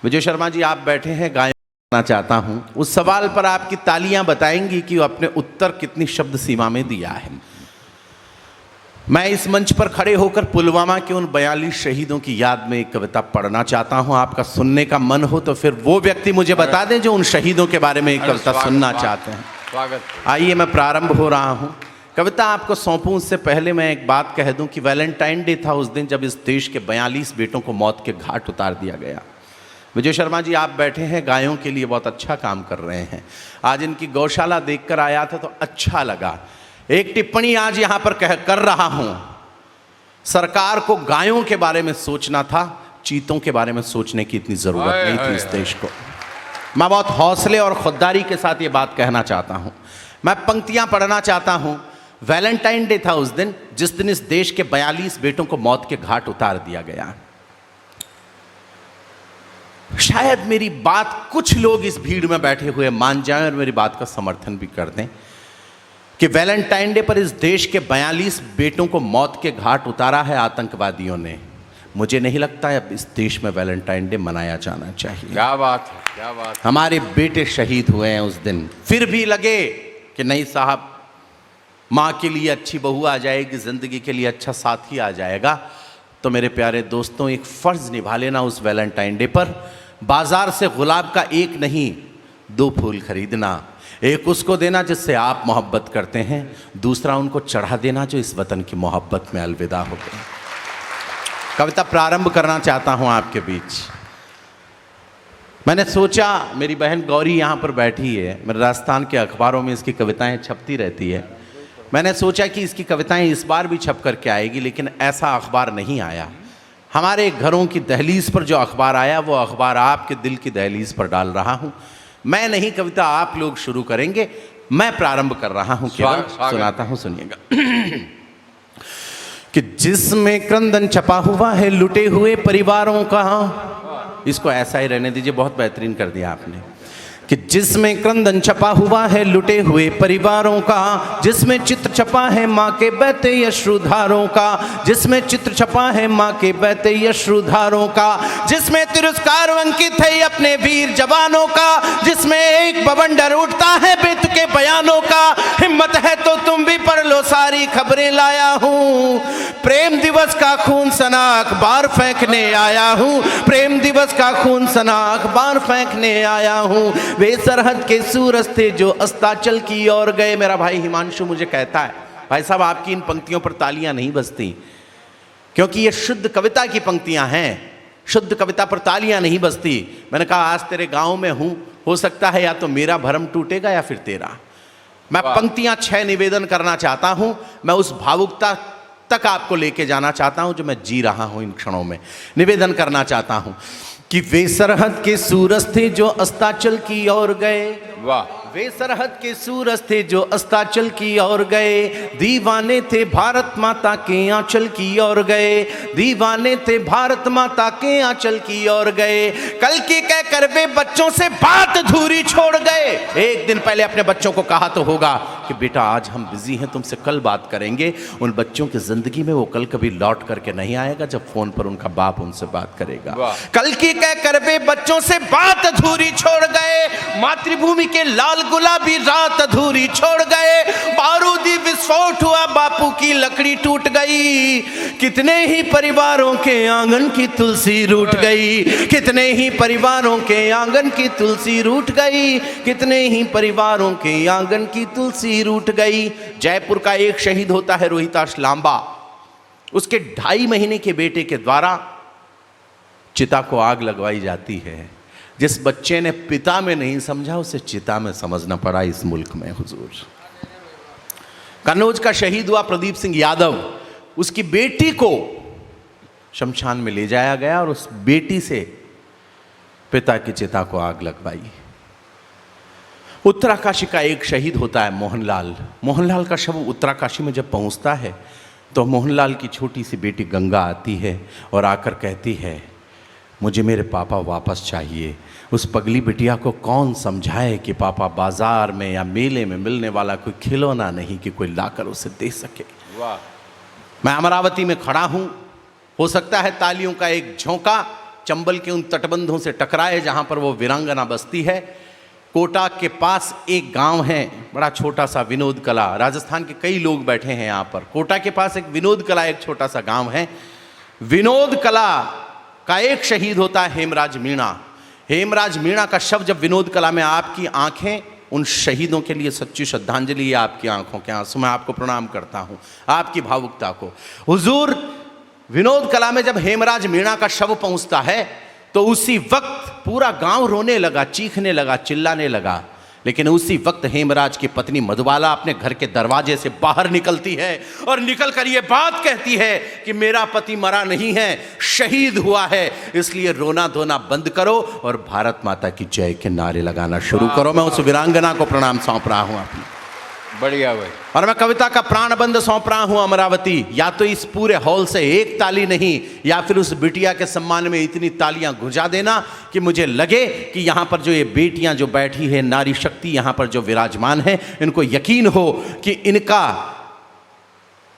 विजय शर्मा जी, आप बैठे हैं, गायन करना चाहता हूं। उस सवाल पर आपकी तालियां बताएंगी कि अपने उत्तर कितनी शब्द सीमा में दिया है। मैं इस मंच पर खड़े होकर पुलवामा के उन 42 शहीदों की याद में एक कविता पढ़ना चाहता हूं। आपका सुनने का मन हो तो फिर वो व्यक्ति मुझे बता दें जो उन शहीदों के बारे में एक कविता सुनना चाहते हैं। स्वागत। आइए, मैं प्रारंभ हो रहा हूं। कविता आपको सौंपूं उससे पहले मैं एक बात कह दूं कि वैलेंटाइन डे था उस दिन जब इस देश के 42 बेटों को मौत के घाट उतार दिया गया। विजय शर्मा जी, आप बैठे हैं, गायों के लिए बहुत अच्छा काम कर रहे हैं। आज इनकी गौशाला देखकर आया था तो अच्छा लगा। एक टिप्पणी आज यहां पर कर रहा हूं। सरकार को गायों के बारे में सोचना था, चीतों के बारे में सोचने की इतनी जरूरत नहीं थी इस देश को। मैं बहुत हौसले और खुददारी के साथ ये बात कहना चाहता हूं। मैं पंक्तियां पढ़ना चाहता हूं। वैलेंटाइन डे था उस दिन जिस दिन इस देश के 42 बेटों को मौत के घाट उतार दिया गया। शायद मेरी बात कुछ लोग इस भीड़ में बैठे हुए मान जाएं और मेरी बात का समर्थन भी कर दें कि वैलेंटाइन डे पर इस देश के 42 बेटों को मौत के घाट उतारा है आतंकवादियों ने। मुझे नहीं लगता है अब इस देश में वैलेंटाइन डे मनाया जाना चाहिए। क्या बात है, क्या बात है। हमारे बेटे शहीद हुए हैं उस दिन, फिर भी लगे कि नहीं साहब, माँ के लिए अच्छी बहू आ जाएगी, जिंदगी के लिए अच्छा साथी आ जाएगा। तो मेरे प्यारे दोस्तों, एक फ़र्ज़ निभा लेना उस वैलेंटाइन डे पर। बाज़ार से गुलाब का एक नहीं 2 फूल खरीदना। एक उसको देना जिससे आप मोहब्बत करते हैं, दूसरा उनको चढ़ा देना जो इस वतन की मोहब्बत में अलविदा हो गए। कविता प्रारंभ करना चाहता हूँ आपके बीच। मैंने सोचा, मेरी बहन गौरी यहाँ पर बैठी है, मेरे राजस्थान के अखबारों में इसकी कविताएँ छपती रहती है। मैंने सोचा कि इसकी कविताएं इस बार भी छप करके आएगी, लेकिन ऐसा अखबार नहीं आया। हमारे घरों की दहलीज पर जो अखबार आया वो अखबार आपके दिल की दहलीज पर डाल रहा हूं। मैं नहीं, कविता आप लोग शुरू करेंगे, मैं प्रारंभ कर रहा हूं, केवल सुनाता हूं, सुनिएगा। कि जिसमें क्रंदन छपा हुआ है लुटे हुए परिवारों का, इसको ऐसा ही रहने दीजिए, बहुत बेहतरीन कर दिया आपने। कि जिसमें क्रंदन छपा हुआ है लुटे हुए परिवारों का, जिसमें चित्र छपा है माँ के बहते अश्रुधारों का, जिसमें चित्र छपा है माँ के बहते अश्रुधारों का, जिसमें तिरस्कार अंकित है अपने वीर जवानों का, जिसमें एक बवंडर उठता है बेतुके बयानों का। हिम्मत है तो तुम भी पढ़ लो, सारी खबरें लाया हूँ। प्रेम दिवस का खून सना अखबार फेंकने आया हूँ, प्रेम दिवस का खून सना अखबार फेंकने आया हूँ। वे सरहद के सूरज थे जो अस्ताचल की ओर गए। मेरा भाई हिमांशु मुझे कहता है, भाई साहब आपकी इन पंक्तियों पर तालियां नहीं बजती, क्योंकि ये शुद्ध कविता की पंक्तियां हैं। शुद्ध कविता पर तालियां नहीं बजती। मैंने कहा आज तेरे गांव में हूं, हो सकता है या तो मेरा भरम टूटेगा या फिर तेरा। मैं पंक्तियां 6 निवेदन करना चाहता हूं। मैं उस भावुकता तक आपको लेके जाना चाहता हूं जो मैं जी रहा हूं इन क्षणों में। निवेदन करना चाहता हूं कि वे सरहद के सूरज थे जो अस्ताचल की ओर गए। वाह। वे सरहद के सूरज थे जो अस्ताचल की ओर गए, दीवाने थे भारत माता के आंचल की ओर गए, दीवाने थे भारत माता के आंचल की ओर गए। कल की कहकर वे बच्चों से बात अधूरी छोड़ गए। एक दिन पहले अपने बच्चों को कहा तो होगा कि बेटा आज हम बिजी हैं, तुमसे कल बात करेंगे। उन बच्चों की जिंदगी में वो कल कभी लौट करके नहीं आएगा जब फोन पर उनका बाप उनसे बात करेगा। कल की कहकर वे बच्चों से बात अधूरी छोड़ गए, मातृभूमि के लाल गुलाबी रात अधूरी छोड़ गए। बारूदी विस्फोट हुआ, बापू की लकड़ी टूट गई। कितने ही परिवारों के आंगन की तुलसी रूठ गई, कितने ही परिवारों के आंगन की तुलसी रूठ गई, कितने ही परिवारों के आंगन की तुलसी रूठ गई। जयपुर का एक शहीद होता है रोहिताश लांबा। उसके 2.5 महीने के बेटे के द्वारा चिता को आग लगवाई जाती है। जिस बच्चे ने पिता में नहीं समझा उसे चिता में समझना पड़ा इस मुल्क में। हुजूर, कन्नौज का शहीद हुआ प्रदीप सिंह यादव। उसकी बेटी को शमशान में ले जाया गया और उस बेटी से पिता की चिता को आग लगवाई। उत्तराकाशी का एक शहीद होता है मोहनलाल। मोहनलाल का शव उत्तराकाशी में जब पहुंचता है तो मोहनलाल की छोटी सी बेटी गंगा आती है और आकर कहती है, मुझे मेरे पापा वापस चाहिए। उस पगली बिटिया को कौन समझाए कि पापा बाजार में या मेले में मिलने वाला कोई खिलौना नहीं कि कोई लाकर उसे दे सके। वाह। मैं अमरावती में खड़ा हूं, हो सकता है तालियों का एक झोंका चंबल के उन तटबंधों से टकराए जहाँ पर वो वीरांगना बसती है। कोटा के पास एक गांव है बड़ा छोटा सा, विनोद कला। राजस्थान के कई लोग बैठे हैं यहाँ पर। कोटा के पास एक विनोद कला, एक छोटा सा गांव है। विनोद कला का एक शहीद होता है हेमराज मीणा। हेमराज मीणा का शव जब विनोद कला में, आपकी आंखें उन शहीदों के लिए सच्ची श्रद्धांजलि है, आपकी आंखों के आंसू। मैं आपको प्रणाम करता हूँ, आपकी भावुकता को। हुजूर, विनोद कला में जब हेमराज मीणा का शव पहुंचता है तो उसी वक्त पूरा गांव रोने लगा, चीखने लगा, चिल्लाने लगा। लेकिन उसी वक्त हेमराज की पत्नी मधुबाला अपने घर के दरवाजे से बाहर निकलती है और निकलकर ये बात कहती है कि मेरा पति मरा नहीं है, शहीद हुआ है, इसलिए रोना धोना बंद करो और भारत माता की जय के नारे लगाना शुरू करो। मैं उस वीरांगना को प्रणाम सौंप रहा हूं अपनी। बढ़िया भाई। और मैं कविता का प्राणबंध सौंप रहा हूं अमरावती। या तो इस पूरे हॉल से एक ताली नहीं, या फिर उस बिटिया के सम्मान में इतनी तालियां गुंजा देना कि मुझे लगे कि यहां पर जो ये बेटियां जो बैठी है, नारी शक्ति यहां पर जो विराजमान है, इनको यकीन हो कि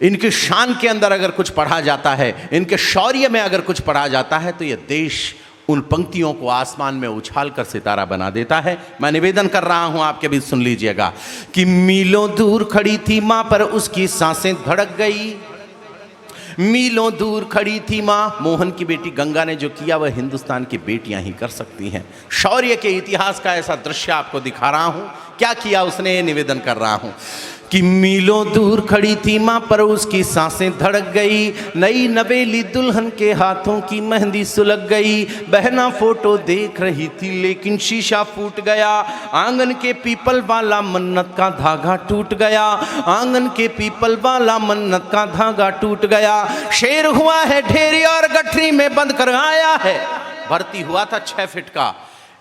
इनकी शान के अंदर अगर कुछ पढ़ा जाता है, इनके शौर्य में अगर कुछ पढ़ा जाता है, तो ये देश उन पंक्तियों को आसमान में उछाल कर सितारा बना देता है। मैं निवेदन कर रहा हूं, आपके भी सुन लीजिएगा कि मीलों दूर खड़ी थी मां पर उसकी सांसें धड़क गई। मीलों दूर खड़ी थी मां। मोहन की बेटी गंगा ने जो किया वह हिंदुस्तान की बेटियां ही कर सकती हैं। शौर्य के इतिहास का ऐसा दृश्य आपको दिखा रहा हूं। क्या किया उसने, ये निवेदन कर रहा हूं कि मीलों दूर खड़ी थी मां पर उसकी सांसें धड़क गई। नई नवेली दुल्हन के हाथों की मेहंदी सुलग गई। बहना फोटो देख रही थी लेकिन शीशा फूट गया। आंगन के पीपल वाला मन्नत का धागा टूट गया। आंगन के पीपल वाला मन्नत का धागा टूट गया। शेर हुआ है ढेरी और गठरी में बंद कर आया है। भर्ती हुआ था 6 फीट का,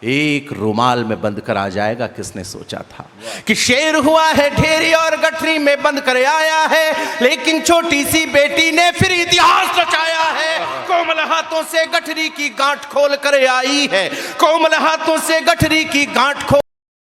एक रुमाल में बंद कर आ जाएगा। किसने सोचा था कि शेर हुआ है ढेरी और गठरी में बंद कर आया है, लेकिन छोटी सी बेटी ने फिर इतिहास रचाया है। कोमल हाथों से गठरी की गांठ खोल कर आई है। कोमल हाथों से गठरी की गांठ खोल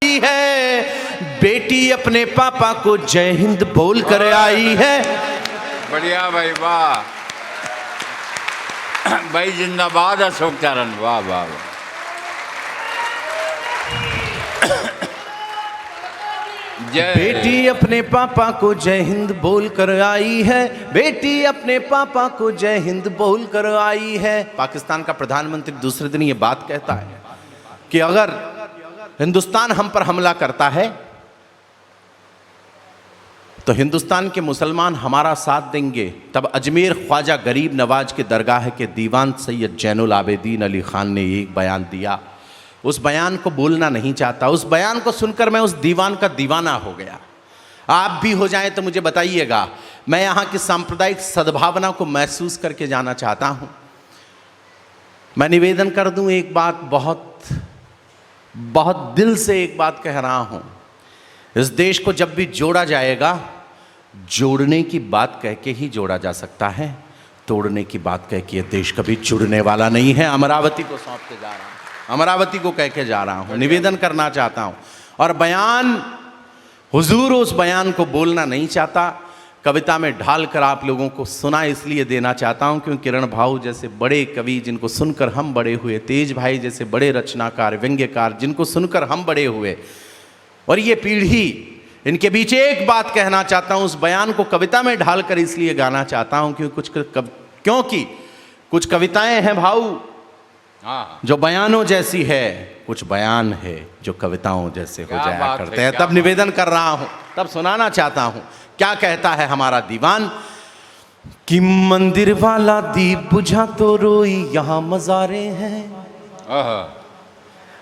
आई है। बेटी अपने पापा को जय हिंद बोल कर आई है। बढ़िया भाई, वाह भाई, जिंदाबाद अशोक चरण, वाह वाह वाह। बेटी अपने पापा को जय हिंद बोल कर आई है। बेटी अपने पापा को जय हिंद बोल कर आई है। पाकिस्तान का प्रधानमंत्री दूसरे दिन ये बात कहता है कि अगर हिंदुस्तान हम पर हमला करता है तो हिंदुस्तान के मुसलमान हमारा साथ देंगे। तब अजमेर ख्वाजा गरीब नवाज के दरगाह के दीवान सैयद जैनुल आबिदीन अली खान ने एक बयान दिया। उस बयान को बोलना नहीं चाहता। उस बयान को सुनकर मैं उस दीवान का दीवाना हो गया। आप भी हो जाएं तो मुझे बताइएगा। मैं यहाँ की सांप्रदायिक सद्भावना को महसूस करके जाना चाहता हूँ। मैं निवेदन कर दूँ एक बात, बहुत बहुत दिल से एक बात कह रहा हूँ। इस देश को जब भी जोड़ा जाएगा, जोड़ने की बात कह के ही जोड़ा जा सकता है। तोड़ने की बात कह के ये देश कभी जुड़ने वाला नहीं है। अमरावती को सौंप के जा रहा हूँ, अमरावती को कह के जा रहा हूँ, निवेदन करना चाहता हूँ। और बयान, हुजूर उस बयान को बोलना नहीं चाहता, कविता में ढाल कर आप लोगों को सुना इसलिए देना चाहता हूँ क्योंकि किरण भाऊ जैसे बड़े कवि जिनको सुनकर हम बड़े हुए, तेज भाई जैसे बड़े रचनाकार, व्यंग्यकार जिनको सुनकर हम बड़े हुए, और ये पीढ़ी, इनके बीच एक बात कहना चाहता हूँ। उस बयान को कविता में ढालकर इसलिए गाना चाहता हूँ क्योंकि कुछ कविताएं हैं भाऊ जो बयानों जैसी है, कुछ बयान है जो कविताओं जैसे हो जाया करते हैं। तब निवेदन कर रहा हूं, तब सुनाना चाहता हूं। क्या कहता है हमारा दीवान कि मंदिर वाला दीप बुझा तो रोई यहाँ मज़ारे हैं।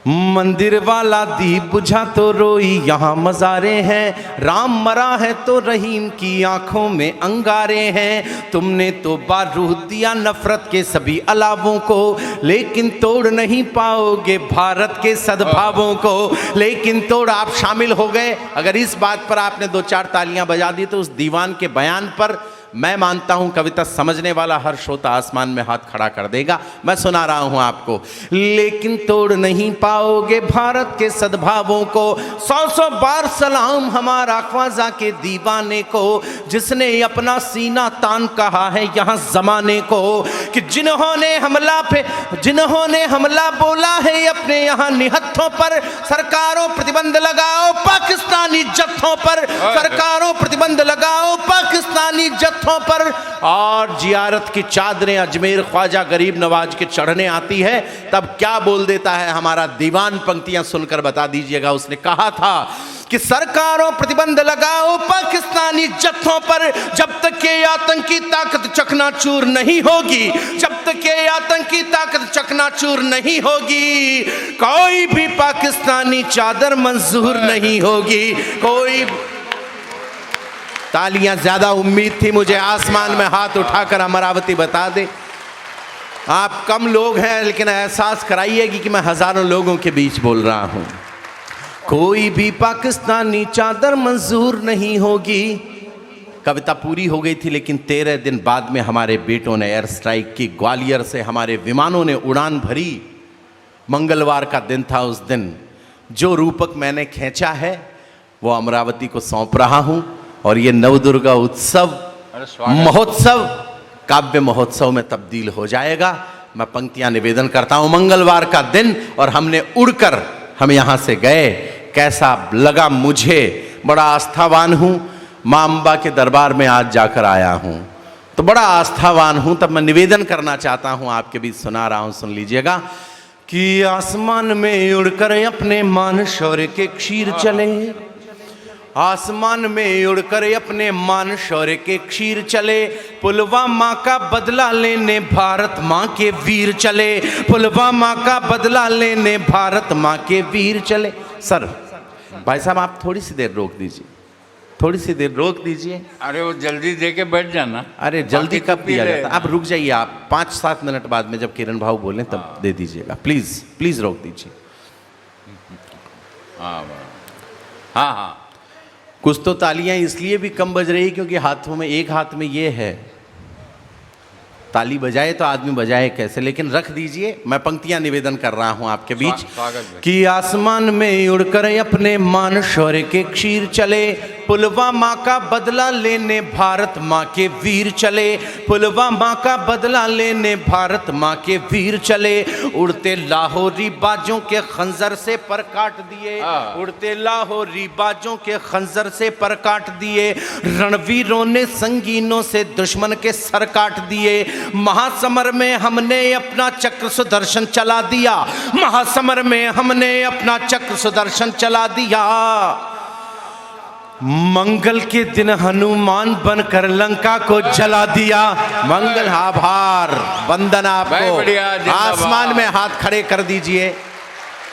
मंदिर वाला दीप बुझा तो रोई यहाँ मज़ारे हैं। राम मरा है तो रहीम की आंखों में अंगारे हैं। तुमने तो बारूद दिया नफरत के सभी अलावों को, लेकिन तोड़ नहीं पाओगे भारत के सद्भावों को। लेकिन तोड़ आप शामिल हो गए। अगर इस बात पर आपने 2-4 तालियां बजा दी तो उस दीवान के बयान पर मैं मानता हूं कविता समझने वाला हर श्रोता आसमान में हाथ खड़ा कर देगा। मैं सुना रहा हूं आपको। लेकिन तोड़ नहीं पाओगे भारत के सद्भावों को, 100 बार सलाम हमारा ख्वाजा के दीवाने को, जिसने अपना सीना तान कहा है यहाँ जमाने को कि जिन्होंने हमला बोला है अपने यहाँ निहत्थों पर, सरकारों प्रतिबंध लगाओ पाकिस्तानी जत्थों पर, सरकारों प्रतिबंध लगाओ पाकिस्तानी जत्थों पर। और जियारत की चादरें अजमेर ख्वाजा गरीब नवाज के चढ़ने आती है, तब क्या बोल देता है हमारा दीवान, पंक्तियां सुनकर बता दीजिएगा। उसने कहा था कि सरकारों प्रतिबंध लगाओ पाकिस्तानी जत्थों पर, जब तक ये आतंकी ताकत चकनाचूर नहीं होगी, जब तक ये आतंकी ताकत चकनाचूर नहीं होगी, कोई भी पाकिस्तानी चादर मंजूर नहीं होगी। कोई तालियां, ज्यादा उम्मीद थी मुझे आसमान में हाथ उठाकर अमरावती बता दे। आप कम लोग हैं लेकिन एहसास कराइएगी कि मैं हजारों लोगों के बीच बोल रहा हूं। कोई भी पाकिस्तानी चादर मंजूर नहीं होगी। कविता पूरी हो गई थी लेकिन 13 दिन बाद में हमारे बेटों ने एयर स्ट्राइक की। ग्वालियर से हमारे विमानों ने उड़ान भरी। मंगलवार का दिन था। उस दिन जो रूपक मैंने खींचा है वो अमरावती को सौंप रहा हूं। और ये नवदुर्गा उत्सव महोत्सव काव्य महोत्सव में तब्दील हो जाएगा। मैं पंक्तियां निवेदन करता हूं। मंगलवार का दिन और हमने उड़कर हम यहां से गए। कैसा लगा मुझे, बड़ा आस्थावान हूं। मां अंबा के दरबार में आज जाकर आया हूं तो बड़ा आस्थावान हूं। तब मैं निवेदन करना चाहता हूं, आपके बीच सुना रहा हूं, सुन लीजिएगा कि आसमान में उड़कर अपने मान शौर्य के क्षीर चले, आसमान में उड़कर अपने मान शौर्य के क्षीर चले, पुलवामा का बदला लेने भारत माँ के वीर चले, पुलवामा का बदला लेने भारत माँ के वीर चले। सर भाई साहब आप थोड़ी सी देर रोक दीजिए, थोड़ी सी देर रोक दीजिए। अरे वो जल्दी दे के बैठ जाना। अरे जल्दी कब किया जाता, आप रुक जाइए। आप 5-7 मिनट बाद में जब किरण भाऊ बोलें तब दे दीजिएगा। प्लीज प्लीज रोक दीजिए। हाँ हाँ, कुछ तो तालियां इसलिए भी कम बज रही क्योंकि हाथों में, एक हाथ में ये है, ताली बजाए तो आदमी बजाए कैसे। लेकिन रख दीजिए, मैं पंक्तियां निवेदन कर रहा हूं आपके बीच कि आसमान में उड़कर अपने मान शौर्य के क्षीर चले, पुलवामा का बदला लेने भारत माँ के वीर चले, पुलवामा का बदला लेने भारत माँ के वीर चले। उड़ते लाहौरी बाजों के खंजर से पर काट दिए, उड़ते लाहौरी बाजों के खंजर से पर काट दिए, रणवीरों ने संगीनों से दुश्मन के सर काट दिए। महासमर में हमने अपना चक्र सुदर्शन चला दिया, महासमर में हमने अपना चक्र सुदर्शन चला दिया। मंगल के दिन हनुमान बनकर लंका को जला दिया। मंगल, आभार, वंदन आपको। आसमान में हाथ खड़े कर दीजिए।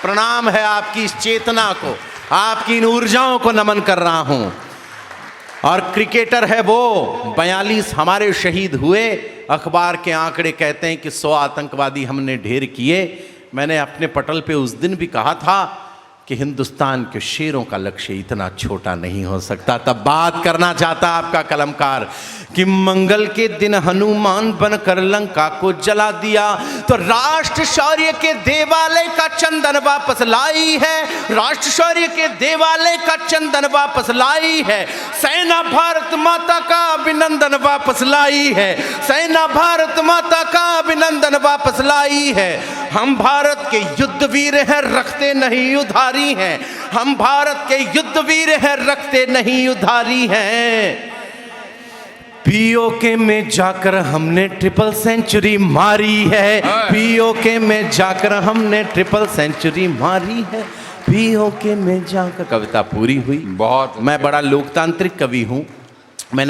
प्रणाम है आपकी इस चेतना को, आपकी इन ऊर्जाओं को नमन कर रहा हूं। और क्रिकेटर है वो, 42 हमारे शहीद हुए। अखबार के आंकड़े कहते हैं कि 100 आतंकवादी हमने ढेर किए। मैंने अपने पटल पे उस दिन भी कहा था कि हिंदुस्तान के शेरों का लक्ष्य इतना छोटा नहीं हो सकता। तब बात करना चाहता आपका कलमकार कि मंगल के दिन हनुमान बनकर लंका को जला दिया तो राष्ट्र शौर्य के देवालय का चंदन वापस लाई है, राष्ट्र शौर्य के देवालय का चंदन वापस लाई है। सेना भारत माता का अभिनंदन वापस लाई है, सेना भारत माता का अभिनंदन वापस लाई है। हम भारत के युद्ध वीर हैं, रखते नहीं उधारी हैं, हम भारत के युद्ध वीर हैं, रखते नहीं उधारी हैं। पीओके में जाकर हमने ट्रिपल सेंचुरी मारी है, पीओके में जाकर हमने ट्रिपल सेंचुरी मारी है, पीओके में जाकर। कविता पूरी हुई। बहुत। मैं बड़ा लोकतांत्रिक कवि हूं। मैंने